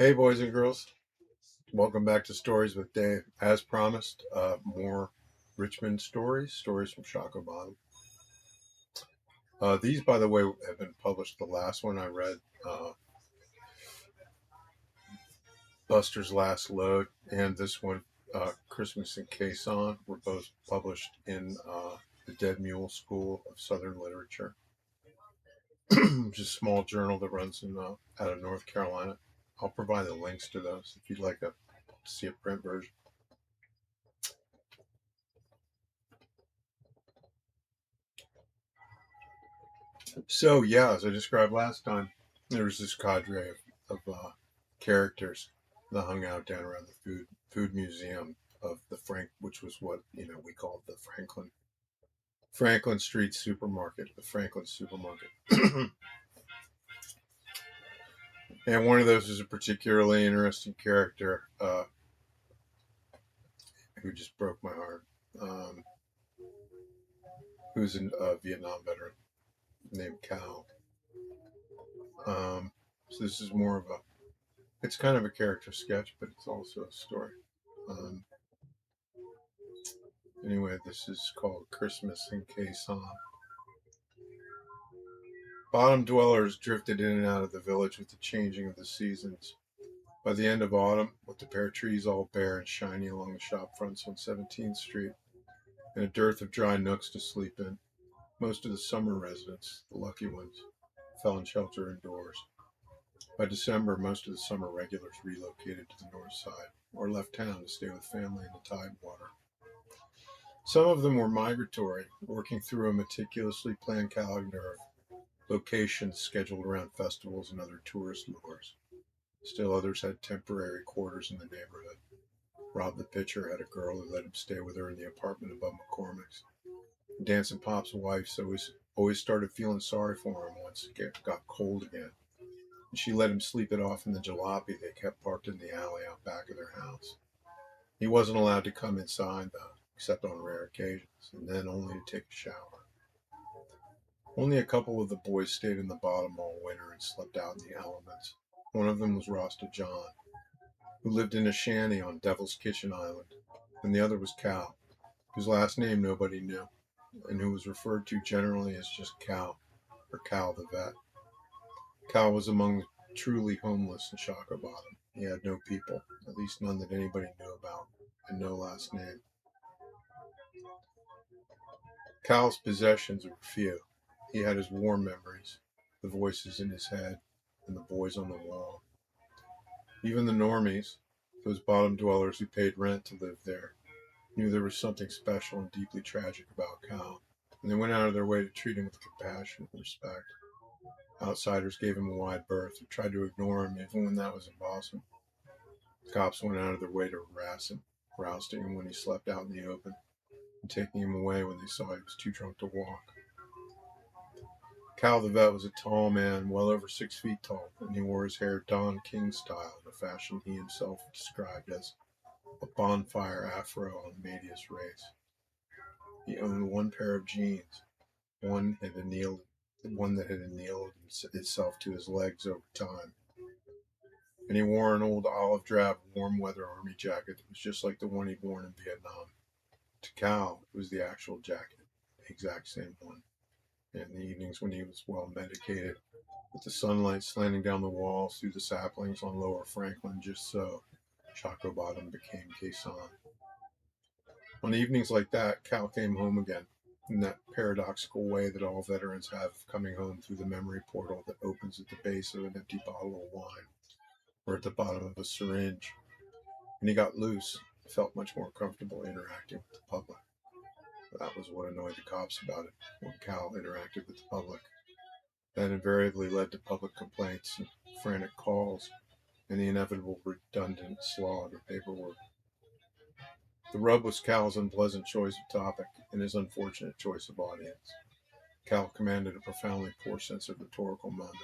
Hey, boys and girls. Welcome back to Stories with Dave. As promised, more Richmond stories from Shockoe Bottom. These, by the way, have been published. The last one I read, Buster's Last Load, and this one, Christmas in Quezon, were both published in the Dead Mule School of Southern Literature, which is a small journal that runs out of North Carolina. I'll provide the links to those if you'd like to see a print version. So yeah, as I described last time, there was this cadre of characters that hung out down around the food museum of the which was what we called the Franklin Street Supermarket, the Franklin Supermarket. And one of those is a particularly interesting character who just broke my heart. Who's a Vietnam veteran named Cal. So this is more of it's kind of a character sketch, but it's also a story. Um, Anyway, this is called Christmas in Quezon. Bottom dwellers drifted in and out of the village with the changing of the seasons. By the end of autumn, with the pear trees all bare and shiny along the shop fronts on 17th Street, and a dearth of dry nooks to sleep in, most of the summer residents, the lucky ones, found shelter indoors. By December, most of the summer regulars relocated to the north side or left town to stay with family in the Tidewater. Some of them were migratory, working through a meticulously planned calendar of locations scheduled around festivals and other tourist lures. Still others had temporary quarters in the neighborhood. Rob the pitcher had a girl who let him stay with her in the apartment above McCormick's. Dancing Pop's wife always started feeling sorry for him once it got cold again. And she let him sleep it off in the jalopy they kept parked in the alley out back of their house. He wasn't allowed to come inside, though, except on rare occasions, and then only to take a shower. Only a couple of the boys stayed in the bottom all winter and slept out in the elements. One of them was Rasta John, who lived in a shanty on Devil's Kitchen Island, and the other was Cal, whose last name nobody knew, and who was referred to generally as just Cal, or Cal the Vet. Cal was among the truly homeless in Shockoe Bottom. He had no people, at least none that anybody knew about, and no last name. Cal's possessions were few. He had his war memories, the voices in his head, and the boys on the wall. Even the normies, those bottom dwellers who paid rent to live there, knew there was something special and deeply tragic about Cal, and they went out of their way to treat him with compassion and respect. Outsiders gave him a wide berth or tried to ignore him even when that was impossible. Cops went out of their way to harass him, rousting him when he slept out in the open, and taking him away when they saw he was too drunk to walk. Cal the Vet was a tall man, well over 6 feet tall, and he wore his hair Don King style in a fashion he himself described as a bonfire afro on medias res. He owned one pair of jeans, one had annealed, one that had annealed itself to his legs over time, and he wore an old olive drab warm weather army jacket that was just like the one he'd worn in Vietnam. To Cal, it was the actual jacket, the exact same one. And in the evenings when he was well medicated, with the sunlight slanting down the walls through the saplings on Lower Franklin, just so Shockoe Bottom became Quezon. On evenings like that, Cal came home again, in that paradoxical way that all veterans have of coming home through the memory portal that opens at the base of an empty bottle of wine or at the bottom of a syringe. And he got loose, felt much more comfortable interacting with the public. That was what annoyed the cops about it, when Cal interacted with the public. That invariably led to public complaints and frantic calls and the inevitable redundant slog of paperwork. The rub was Cal's unpleasant choice of topic and his unfortunate choice of audience. Cal commanded a profoundly poor sense of rhetorical moment,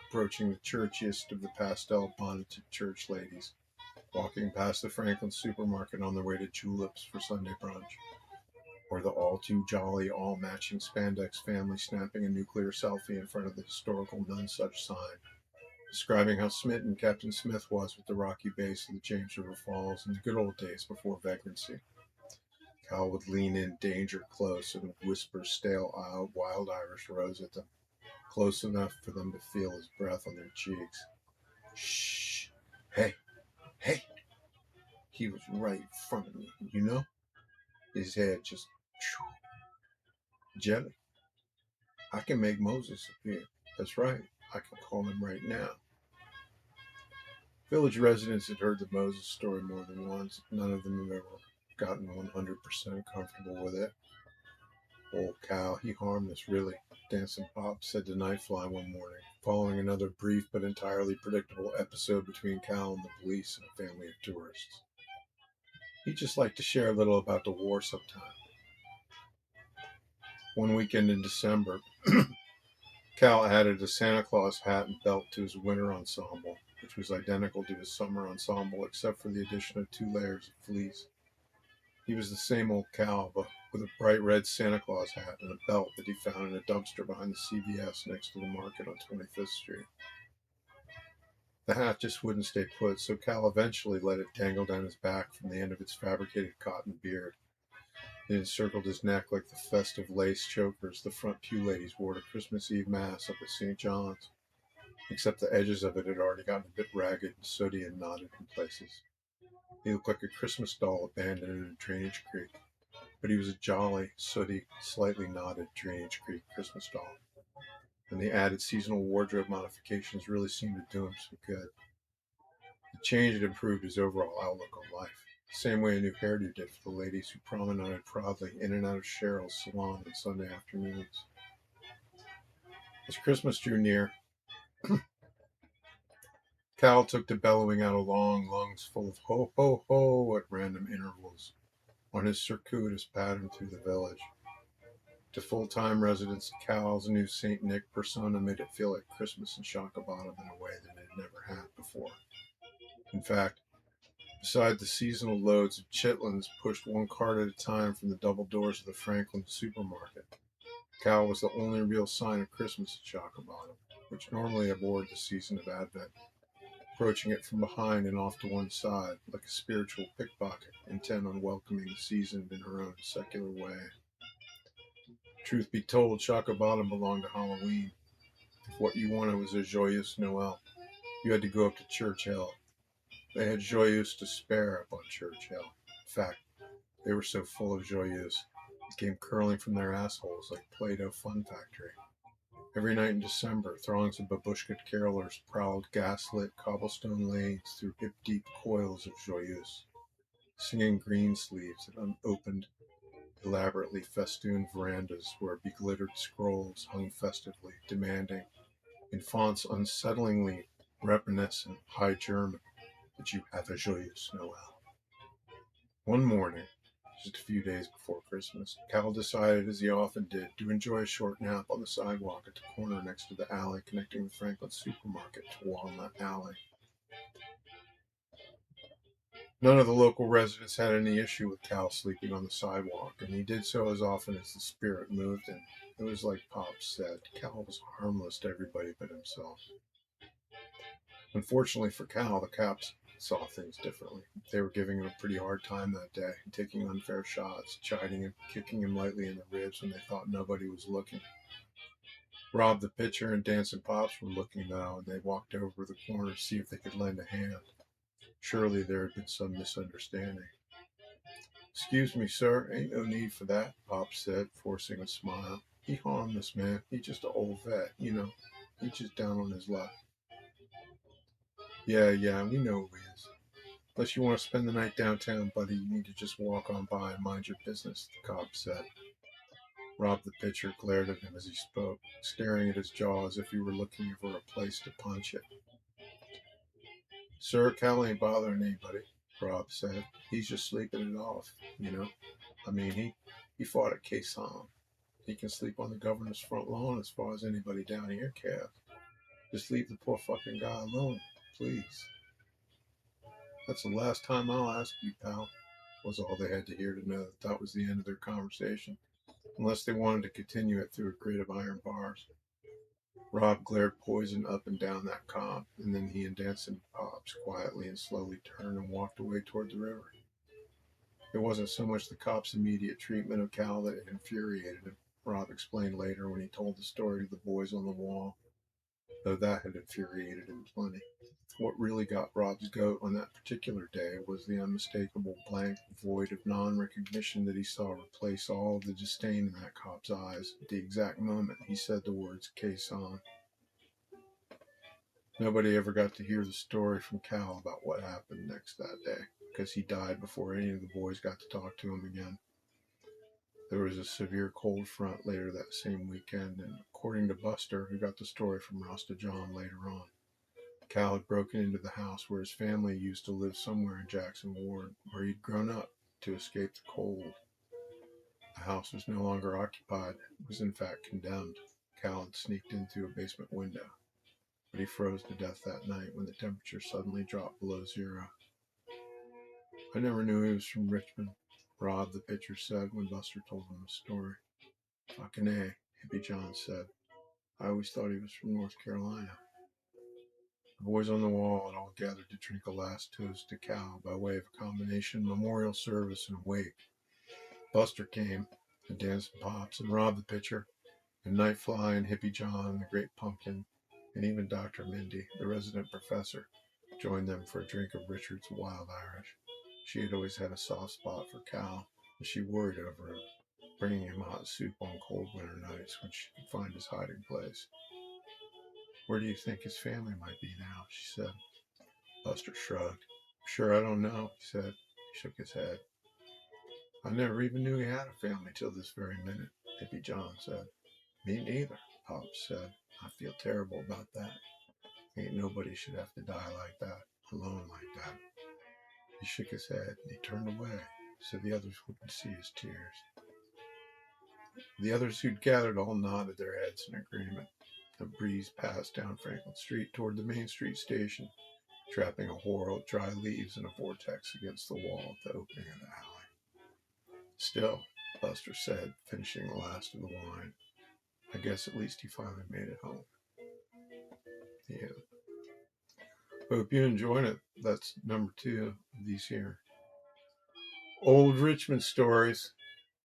approaching the churchiest of the pastel bonneted church ladies, walking past the Franklin supermarket on their way to Juleps for Sunday brunch, or the all too jolly, all matching spandex family snapping a nuclear selfie in front of the historical none such sign. describing how smitten Captain Smith was with the rocky base of the James River Falls in the good old days before vagrancy. Cal would lean in danger close and whisper stale wild Irish rose at them, close enough for them to feel his breath on their cheeks. Shh! Hey! Hey! He was right in front of me, you know? His head just jelly. I can make Moses appear. That's right. I can call him right now. Village residents had heard the Moses story more than once. None of them had ever gotten 100% comfortable with it. Old Cal, he harmed us, really, Dancing Pop said to Nightfly one morning, following another brief but entirely predictable episode between Cal and the police and a family of tourists. He'd just like to share a little about the war sometime. One weekend in December, Cal added a Santa Claus hat and belt to his winter ensemble, which was identical to his summer ensemble except for the addition of 2 layers of fleece. He was the same old Cal, but with a bright red Santa Claus hat and a belt that he found in a dumpster behind the CVS next to the market on 25th Street. The hat just wouldn't stay put, so Cal eventually let it dangle down his back from the end of its fabricated cotton beard. It encircled his neck like the festive lace chokers the front pew ladies wore to Christmas Eve Mass up at St. John's, except the edges of it had already gotten a bit ragged and sooty and knotted in places. He looked like a Christmas doll abandoned in a drainage creek, but he was a jolly, sooty, slightly knotted Drainage Creek Christmas doll, and the added seasonal wardrobe modifications really seemed to do him some good. The change had improved his overall outlook on life, the same way a new hairdo did for the ladies who promenaded proudly in and out of Cheryl's salon on Sunday afternoons. As Christmas drew near, Cal took to bellowing out a long lungs full of ho ho ho at random intervals on his circuitous pattern through the village. To full-time residents, Cal's new St. Nick persona made it feel like Christmas in Shakabottom in a way that it had never had before. In fact, beside the seasonal loads of chitlins pushed one cart at a time from the double doors of the Franklin supermarket, Cal was the only real sign of Christmas at Shakabottom, which normally abhorred the season of Advent, approaching it from behind and off to one side, like a spiritual pickpocket, intent on welcoming the season in her own secular way. Truth be told, Shakabottom belonged to Halloween. If what you wanted was a joyous Noel, you had to go up to Church Hill. They had joyous to spare up on Church Hill. In fact, they were so full of joyous, it came curling from their assholes like Play-Doh Fun Factory. Every night in December, throngs of babushka carolers prowled gaslit cobblestone lanes through hip-deep coils of joyeuse, singing green sleeves at unopened, elaborately festooned verandas where beglittered scrolls hung festively, demanding, in fonts unsettlingly reminiscent High German, that you have a joyous Noel. One morning, just a few days before Christmas, Cal decided, as he often did, to enjoy a short nap on the sidewalk at the corner next to the alley connecting the Franklin supermarket to Walnut Alley. None of the local residents had any issue with Cal sleeping on the sidewalk, and he did so as often as the spirit moved him. It was like Pop said, Cal was harmless to everybody but himself. Unfortunately for Cal, the cops saw things differently. They were giving him a pretty hard time that day, taking unfair shots, chiding him, kicking him lightly in the ribs when they thought nobody was looking. Rob the pitcher and Dancing Pops were looking now, and they walked over the corner to see if they could lend a hand. Surely there had been some misunderstanding. "Excuse me, sir, ain't no need for that," Pop said, forcing a smile. "He harmless, man. He just a old vet, you know. He just down on his luck." Yeah, we know who he is. Unless you want to spend the night downtown, buddy, you need to just walk on by and mind your business, the cop said. Rob the pitcher glared at him as he spoke, staring at his jaw as if he were looking for a place to punch it. "Sir, Cal ain't bothering anybody," Rob said. "He's just sleeping it off, you know. I mean, he fought at Quezon. He can sleep on the governor's front lawn as far as anybody down here cares. Just leave the poor fucking guy alone, please." "That's the last time I'll ask you, pal," was all they had to hear to know that was the end of their conversation, unless they wanted to continue it through a grid of iron bars. Rob glared poison up and down that cop, and then he and Danson Pops quietly and slowly turned and walked away toward the river. It wasn't so much the cop's immediate treatment of Cal that infuriated him, Rob explained later when he told the story to the boys on the wall, though that had infuriated him plenty. What really got Rob's goat on that particular day was the unmistakable blank void of non-recognition that he saw replace all of the disdain in that cop's eyes at the exact moment he said the words "Caisson." Nobody ever got to hear the story from Cal about what happened next that day, because he died before any of the boys got to talk to him again. There was a severe cold front later that same weekend, and according to Buster, who got the story from Rasta John later on, Cal had broken into the house where his family used to live somewhere in Jackson Ward, where he'd grown up, to escape the cold. The house was no longer occupied, it was in fact condemned. Cal had sneaked in through a basement window, but he froze to death that night when the temperature suddenly dropped below zero. I never knew he was from Richmond, Rob, the pitcher, said when Buster told him the story. Fucking A, Hippie John said. I always thought he was from North Carolina. The boys on the wall had all gathered to drink a last toast to Cal by way of a combination memorial service and wake. Buster came, and Danson Pops, and Rob the pitcher, and Nightfly, and Hippie John, the Great Pumpkin, and even Dr. Mindy, the resident professor, joined them for a drink of Richard's Wild Irish. She had always had a soft spot for Cal, and she worried over him, bringing him hot soup on cold winter nights when she could find his hiding place. Where do you think his family might be now? She said. Buster shrugged. Sure, I don't know, he said. He shook his head. I never even knew he had a family till this very minute, Hippie John said. Me neither, Pops said. I feel terrible about that. Ain't nobody should have to die like that, alone like that. He shook his head and he turned away so the others wouldn't see his tears. The others who'd gathered all nodded their heads in agreement. A breeze passed down Franklin Street toward the Main Street station, trapping a whirl of dry leaves in a vortex against the wall at the opening of the alley. Still, Buster said, finishing the last of the wine, I guess at least he finally made it home. Yeah. Hope you enjoyed it. That's number 2 of these here Old Richmond stories.